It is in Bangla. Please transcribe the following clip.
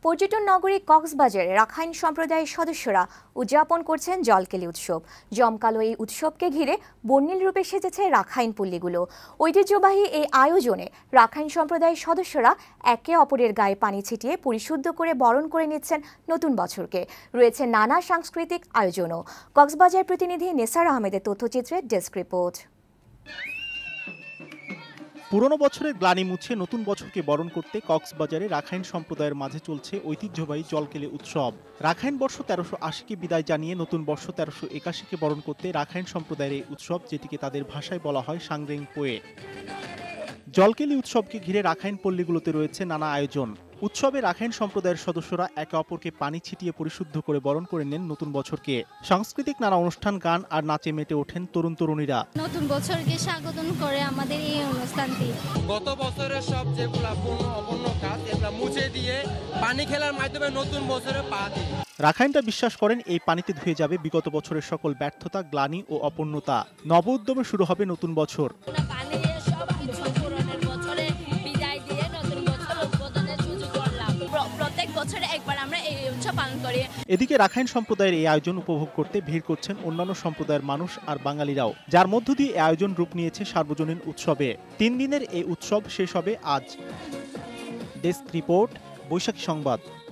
পর্যটন নগরী কক্সবাজারে রাখাইন সম্প্রদায়ের সদস্যরা উদযাপন করছেন জলকেলি উৎসব। জমকালো এই উৎসবকে ঘিরে বর্ণিল রূপে সেজেছে রাখাইন পল্লীগুলো। ঐতিহ্যবাহী এই আয়োজনে রাখাইন সম্প্রদায়ের সদস্যরা একে অপরের গায়ে পানি ছিটিয়ে পরিশুদ্ধ করে বরণ করে নিচ্ছেন নতুন বছরকে। রয়েছে নানা সাংস্কৃতিক আয়োজনও। কক্সবাজার প্রতিনিধি নেসার আহমেদের তথ্যচিত্রে ডেস্ক রিপোর্ট। পুরনো বছরের গ্লানি মুছে নতুন বছরকে বরণ করতে কক্সবাজারে রাখাইন সম্প্রদায়ের মাঝে চলছে ঐতিহ্যবাহী জলকেলি উৎসব। রাখাইন বর্ষ 1380-কে বিদায় জানিয়ে নতুন বর্ষ 1381-কে বরণ করতে রাখাইন সম্প্রদায়ের এই উৎসব, যেটিকে তাদের ভাষায় বলা হয় সাংরেং পোয়ে। জলকেলি উৎসবকে ঘিরে রাখাইন পল্লীগুলোতে রয়েছে নানা আয়োজন। উৎসবে রাখাইন সম্প্রদায়ের সদস্যরা একে অপরকে পানি ছিটিয়ে পরিশুদ্ধ করে বরণ করে নেন নতুন বছরকে। সাংস্কৃতিক নানা অনুষ্ঠান, গান আর নাচে মেতে ওঠেন তরুণ তরুণীরা। নতুন বছরকে স্বাগতম করে আমাদের এই অনুষ্ঠানটি। গত বছরের সব যেগুলো অপূর্ণ কাজ এগুলো মুছে দিয়ে পানি খেলার মাধ্যমে নতুন বছরে পা দিই। রাখাইনরা বিশ্বাস করেন এই পানিতে ধুয়ে যাবে বিগত বছরের সকল ব্যর্থতা, গ্লানি ও অপূর্ণতা। নব উদ্যমে শুরু হবে নতুন বছর। এদিকে রাখাইন সম্প্রদায়ের এই আয়োজন উপভোগ করতে ভিড় করছেন অন্যান্য সম্প্রদায়ের মানুষ আর বাঙালিরাও, যার মধ্য দিয়ে এই আয়োজন রূপ নিয়েছে সার্বজনীন উৎসবে। 3 দিনের এই উৎসব শেষ হবে আজ। ডেস্ক রিপোর্ট, বৈশাখী সংবাদ।